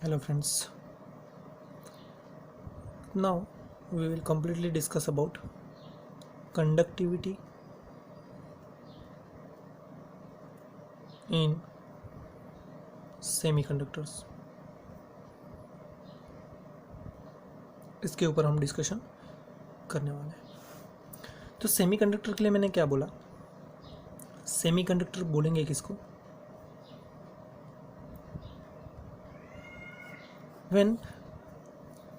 Hello friends. Now we will completely discuss about conductivity in semiconductors. इसके ऊपर हम discussion करने वाले हैं। तो सेमीकंडक्टर के लिए मैंने क्या बोला? सेमीकंडक्टर बोलेंगे किसको? When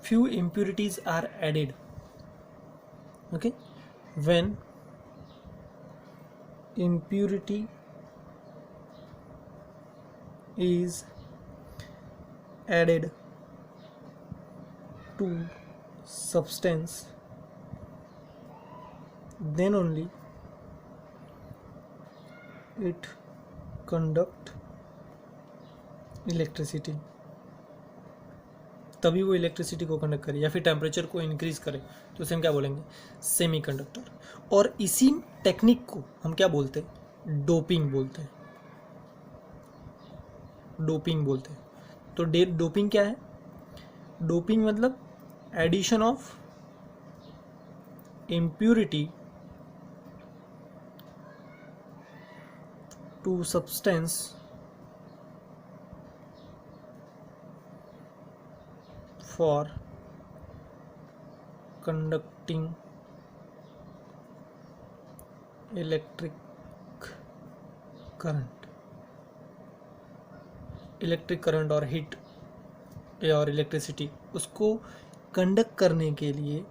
few impurities are added. Okay? When impurity is added to substance, then only it conduct electricity, तभी वो इलेक्ट्रिसिटी को कंडक्ट करे या फिर टेम्परेचर को इंक्रीज करे, तो उसे हम क्या बोलेंगे? सेमीकंडक्टर। और इसी टेक्निक को हम क्या बोलते हैं? डोपिंग बोलते हैं। डोपिंग बोलते हैं। तो डोपिंग क्या है? डोपिंग मतलब addition of impurity to substance for conducting electric current. Electric current और हीट और इलेक्ट्रिसिटी उसको कंडक्ट करने के लिए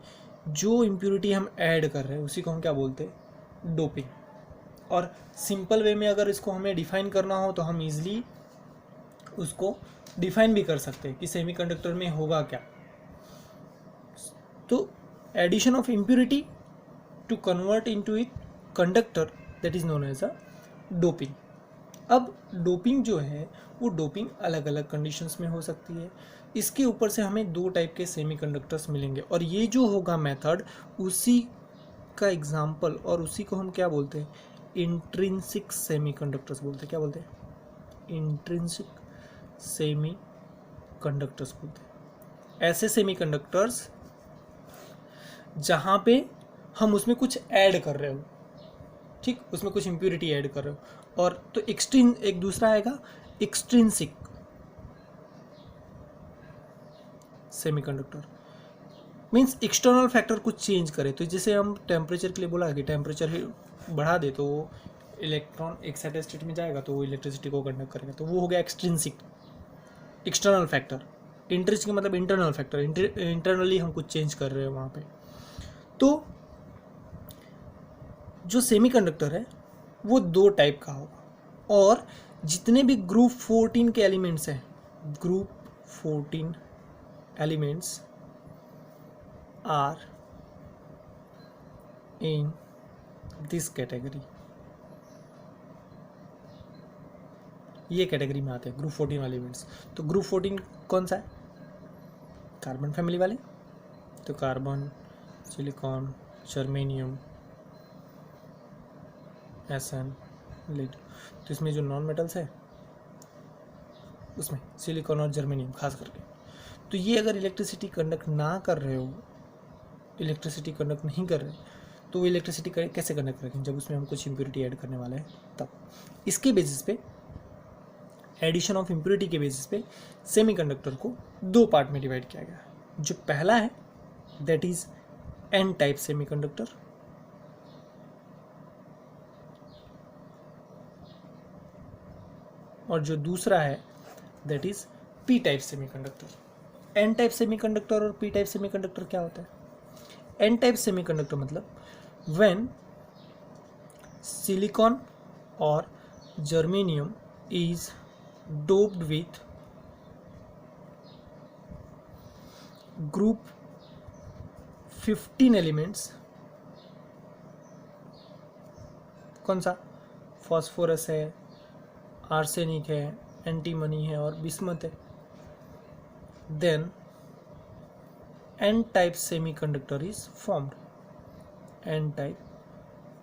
जो इम्प्यूरिटी हम ऐड कर रहे हैं उसी को हम क्या बोलते हैं? डोपिंग। और सिंपल वे में अगर इसको हमें डिफाइन करना हो तो हम इजीली उसको डिफाइन भी कर सकते हैं कि सेमीकंडक्टर में होगा क्या। तो addition of impurity to convert into it conductor, that is known as a doping. अब डोपिंग जो है वो डोपिंग अलग अलग कंडीशंस में हो सकती है। इसके ऊपर से हमें दो टाइप के सेमीकंडक्टर्स मिलेंगे और ये जो होगा मेथड उसी का एग्जाम्पल, और उसी को हम क्या बोलते हैं? इंट्रिंसिक सेमीकंडक्टर्स बोलते हैं। क्या बोलते हैं? इंट्रिंसिक सेमी कंडक्टर्स बोलते हैं। ऐसे सेमीकंडक्टर्स जहां पे हम उसमें कुछ ऐड कर रहे हो, ठीक, उसमें कुछ इम्प्यूरिटी ऐड कर रहे हो। और तो एक दूसरा आएगा extrinsic semiconductor, means external factor कुछ चेंज करे। तो जैसे हम टेम्परेचर के लिए बोला कि टेम्परेचर ही बढ़ा दे तो इलेक्ट्रॉन एक्साइटेड स्टेट में जाएगा तो वो इलेक्ट्रिसिटी को कंडक्ट करेगा, तो वो हो गया एक्सट्रिंसिक, एक्सटर्नल फैक्टर। इंट्रिंसिक मतलब इंटरनल फैक्टर, इंटरनली हम कुछ चेंज कर रहे हैं वहाँ पे। तो जो सेमीकंडक्टर है वो दो टाइप का होगा, और जितने भी ग्रुप 14 के एलिमेंट्स हैं, group 14 elements are in this category. ये कैटेगरी में आते हैं ग्रुप 14 एलिमेंट्स। तो ग्रुप 14 कौन सा है? कार्बन फैमिली वाले। तो carbon, silicon, germanium, SN, lead. तो इसमें जो नॉन मेटल्स है उसमें सिलिकॉन और जर्मेनियम खास करके। तो ये अगर इलेक्ट्रिसिटी कंडक्ट ना कर रहे हो, इलेक्ट्रिसिटी कंडक्ट नहीं कर रहे, तो वो इलेक्ट्रिसिटी कैसे कंडक्ट करेंगे? जब उसमें हम कुछ इम्प्यूरिटी ऐड करने वाले हैं तब। इसके बेसिस पे, एडिशन ऑफ इम्प्यूरिटी के बेसिस पे सेमीकंडक्टर को दो पार्ट में डिवाइड किया गया। जो पहला है that is N type semiconductor, और जो दूसरा है that is P type semiconductor. N type semiconductor और पी टाइप सेमीकंडक्टर क्या होता है? एन टाइप सेमीकंडक्टर मतलब व्हेन सिलिकॉन और germanium is doped with group 15 elements. कौन सा? फॉस्फोरस है, आर्सेनिक है, एंटीमनी है और बिस्मथ है। Then N type semiconductor is formed. N type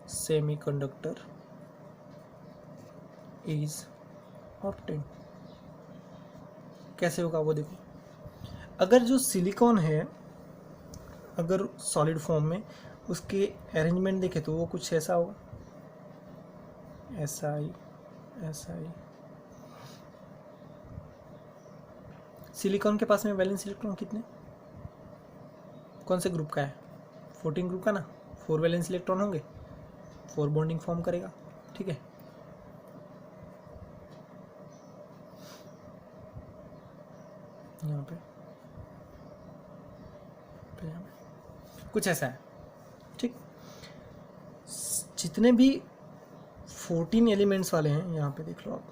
semiconductor is obtained. कैसे होगा वो देखो। अगर जो सिलिकॉन है, अगर सॉलिड फॉर्म में उसके अरेंजमेंट देखें तो वो कुछ ऐसा होगा, ऐसा ही ऐसा ही। सिलिकॉन के पास में वैलेंस इलेक्ट्रॉन कितने, कौन से ग्रुप का है, 14 ग्रुप का ना, 4 वैलेंस इलेक्ट्रॉन होंगे, 4 बॉन्डिंग फॉर्म करेगा, ठीक है। यहाँ पे कुछ ऐसा है, ठीक। जितने भी 14 एलिमेंट्स वाले हैं, यहाँ पे देख लो आप,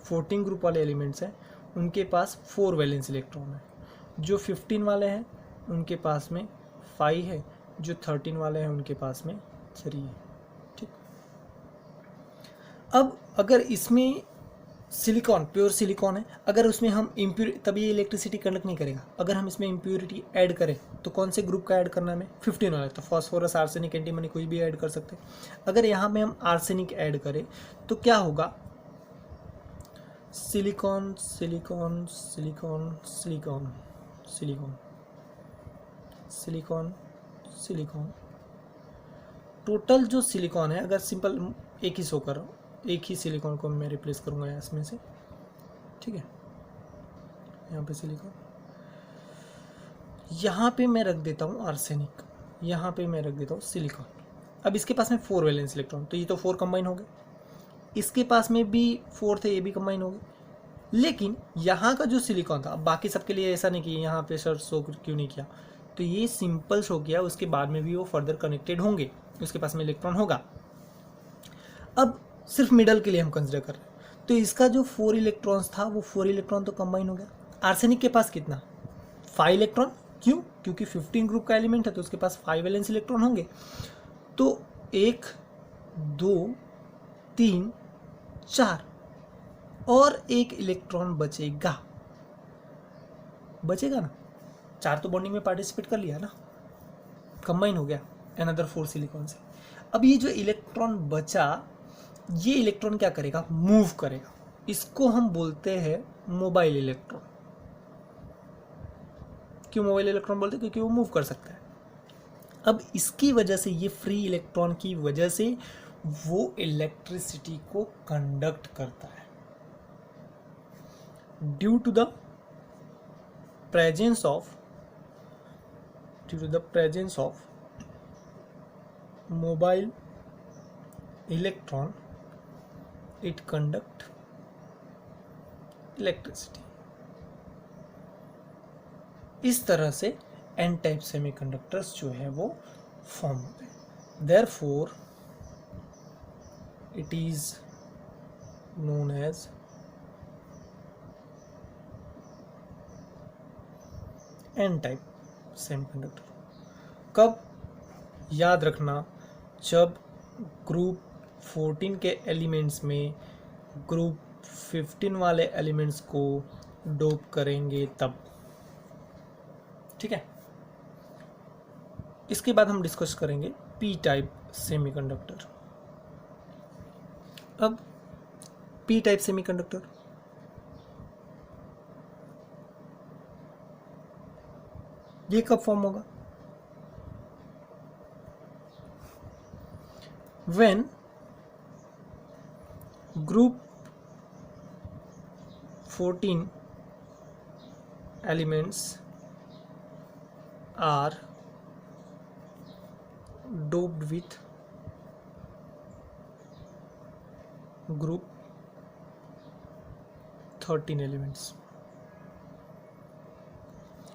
14 ग्रुप वाले एलिमेंट्स हैं, उनके पास 4 वैलेंस इलेक्ट्रॉन है। जो 15 वाले हैं उनके पास में 5 है, जो 13 वाले हैं उनके पास में 3 है, ठीक। अब अगर इसमें सिलिकॉन, प्योर सिलिकॉन है, अगर उसमें हम इम्प्योर, तभी इलेक्ट्रिसिटी कंडक्ट नहीं करेगा। अगर हम इसमें इम्प्योरिटी ऐड करें तो कौन से ग्रुप का ऐड करना है हमें, 15 वाला, तो फॉस्फोरस, आर्सेनिक, एंटीमनी कोई भी ऐड कर सकते हैं। अगर यहाँ पे हम आर्सेनिक ऐड करें तो क्या होगा, silicon silicon silicon silicon silicon silicon silicon, total जो सिलिकॉन है, अगर सिंपल एक ही शो कर, एक ही सिलिकॉन को मैं रिप्लेस करूंगा इसमें से, ठीक है। यहाँ पे सिलिकॉन, यहाँ पे मैं रख देता हूँ आर्सेनिक, यहाँ पे मैं रख देता हूँ सिलिकॉन। अब इसके पास में 4 वैलेंस इलेक्ट्रॉन, तो ये तो 4 कंबाइन हो गए, इसके पास में भी 4 थे, ये भी कंबाइन हो गए। लेकिन यहाँ का जो सिलिकॉन था, अब बाकी सबके लिए ऐसा नहीं कि यहाँ पे सर शो क्यों नहीं किया, तो ये सिंपल शो किया, उसके बाद में भी वो फर्दर कनेक्टेड होंगे, उसके पास में इलेक्ट्रॉन होगा। अब सिर्फ मिडल के लिए हम कंसिडर कर रहे हैं, तो इसका जो 4 इलेक्ट्रॉन्स था वो 4 इलेक्ट्रॉन तो कंबाइन हो गया। आर्सेनिक के पास कितना, 5 इलेक्ट्रॉन, क्यों, क्योंकि 15 ग्रुप का एलिमेंट है तो उसके पास 5 वैलेंस इलेक्ट्रॉन होंगे। तो 1 2 3 4 और 1 इलेक्ट्रॉन बचेगा, बचेगा ना, 4 तो बॉन्डिंग में पार्टिसिपेट कर लिया ना, कंबाइन हो गया अनदर 4 सिलिकॉन से। अब ये जो इलेक्ट्रॉन बचा, ये इलेक्ट्रॉन क्या करेगा, मूव करेगा, इसको हम बोलते हैं मोबाइल इलेक्ट्रॉन। क्यों मोबाइल इलेक्ट्रॉन बोलते हैं, क्योंकि वो मूव कर सकता है। अब इसकी वजह से, ये फ्री इलेक्ट्रॉन की वजह से वो इलेक्ट्रिसिटी को कंडक्ट करता है, due to the presence of mobile electron, it conduct electricity. इस तरह से एन टाइप सेमीकंडक्टर्स जो है वो फॉर्म होते हैं। Therefore it is known as N type semiconductor. कब, याद रखना, जब ग्रुप 14 के एलिमेंट्स में ग्रुप 15 वाले एलिमेंट्स को डोप करेंगे तब, ठीक है। इसके बाद हम डिस्कस करेंगे पी टाइप सेमीकंडक्टर। अब पी टाइप सेमीकंडक्टर, ये कब फॉर्म होगा, when group 14 elements are doped with group 13 elements.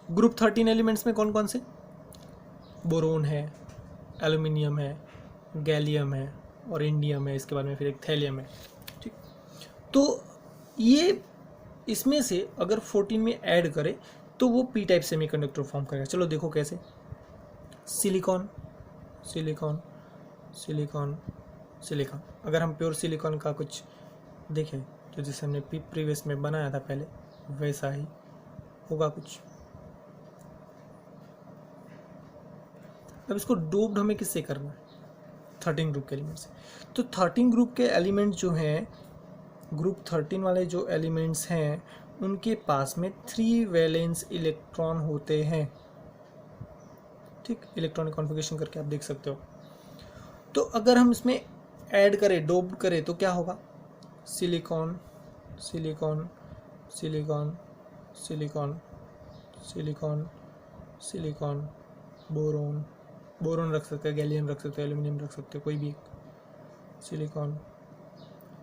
Group 13 elements में कौन कौन से, बोरोन है, एल्यूमिनियम है, गैलियम है और इंडियम है, इसके बाद में फिर एक थैलियम है, ठीक। तो ये इसमें से अगर 14 में ऐड करें तो वो पी टाइप सेमीकंडक्टर फॉर्म करेगा। चलो देखो कैसे, सिलिकॉन सिलिकॉन सिलिकॉन सिलिकॉन। अगर हम प्योर सिलिकॉन का कुछ देखें तो जैसे हमने प्रीवियस में बनाया था पहले, वैसा ही होगा कुछ। अब इसको डोप्ड हमें किससे करना है, 13 ग्रुप के एलिमेंट से। तो 13 ग्रुप के एलिमेंट जो हैं, ग्रुप 13 वाले जो एलिमेंट्स हैं उनके पास में 3 वैलेंस इलेक्ट्रॉन होते हैं। ठीक, इलेक्ट्रॉनिक कॉन्फ़िगरेशन करके आप देख सकते हो। तो अगर हम इसमें ऐड करें, डोप करें, तो क्या होगा? Silicon silicon silicon silicon silicon silicon, boron, boron रख सकते हैं, गैलियम रख सकते हैं, एल्यूमिनियम रख सकते हैं, कोई भी, सिलिकॉन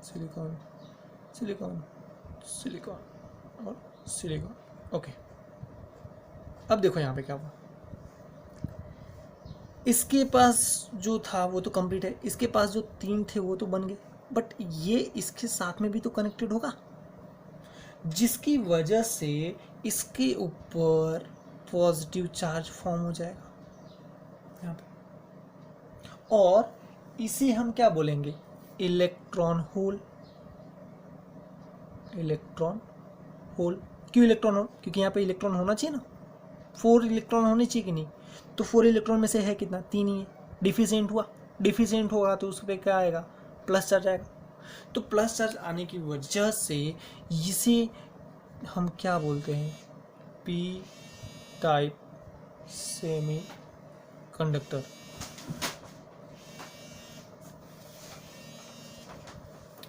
सिलिकॉन सिलिकॉन सिलिकॉन और सिलिकॉन। ओके, अब देखो यहाँ पे क्या हुआ। इसके पास जो था वो तो कंप्लीट है, इसके पास जो 3 थे वो तो बन गए, बट ये इसके साथ में भी तो कनेक्टेड होगा, जिसकी वजह से इसके ऊपर पॉजिटिव चार्ज फॉर्म हो जाएगा यहाँ पे, और इसे हम क्या बोलेंगे? Electron hole. इलेक्ट्रॉन होल क्यों इलेक्ट्रॉन होल? क्योंकि यहाँ पे इलेक्ट्रॉन होना चाहिए ना, 4 इलेक्ट्रॉन होने चाहिए कि नहीं? तो 4 इलेक्ट्रॉन में से है कितना? 3 ही है। डिफिशिएंट हुआ, डिफिशिएंट होगा तो उस पर क्या आएगा? प्लस चार्ज आएगा। तो प्लस चार्ज आने की वजह से इसे हम क्या बोलते हैं? P type semi conductor.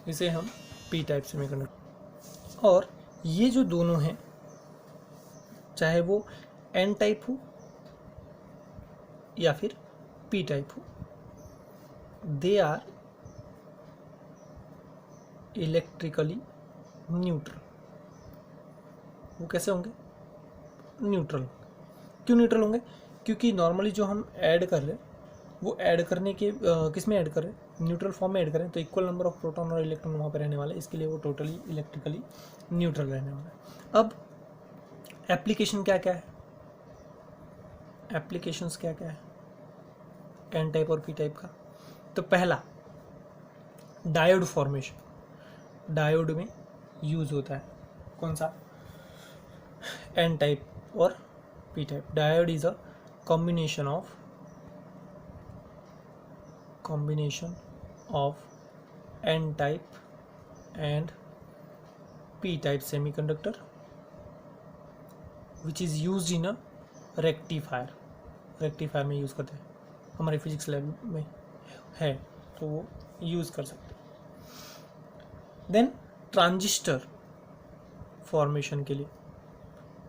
इसे हम पी टाइप सेमी कंडक्टर। और ये जो दोनों हैं, चाहे वो एन टाइप हो या फिर पी टाइप हो, दे आर इलेक्ट्रिकली न्यूट्रल। वो कैसे होंगे? न्यूट्रल। क्यों न्यूट्रल होंगे? क्योंकि नॉर्मली जो हम ऐड कर रहे हैं वो ऐड करने के किस में ऐड कर रहे हैं? न्यूट्रल फॉर्म में ऐड करें तो इक्वल नंबर ऑफ प्रोटॉन और इलेक्ट्रॉन वहाँ पर रहने वाले, इसके लिए वो टोटली इलेक्ट्रिकली न्यूट्रल रहने वाला है। अब एप्लीकेशन क्या क्या है? एप्लीकेशंस क्या क्या है एन टाइप और पी टाइप का? तो पहला, डायोड फॉर्मेशन। डायोड में यूज होता है कौन सा? एन टाइप और P type. Diode is a combination of n type and p type semiconductor which is used in a rectifier। Rectifier में यूज़ करते हैं, हमारे फिजिक्स लैब में है तो वो यूज़ कर सकते हैं। देन ट्रांजिस्टर फॉर्मेशन के लिए,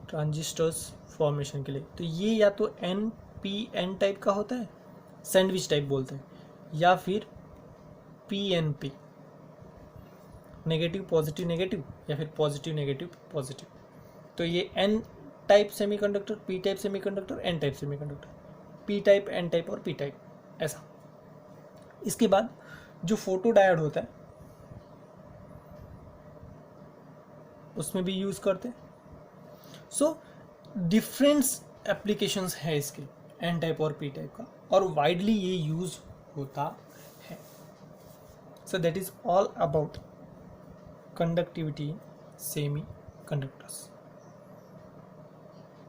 ट्रांजिस्टर्स फॉर्मेशन के लिए, तो ये या तो एन पी एन टाइप का होता है, सैंडविच टाइप बोलते हैं, या फिर P N P, negative positive negative, या फिर पॉजिटिव नेगेटिव पॉजिटिव। तो ये N type semiconductor, P type semiconductor, N type semiconductor, P type, N type और पी टाइप, ऐसा। इसके बाद जो फोटो डायोड होता है उसमें भी यूज़ करते हैं। सो डिफरेंट एप्लीकेशंस है इसके, एन टाइप और पी टाइप का, और वाइडली ये यूज होता है। So that is all about conductivity in semi conductors.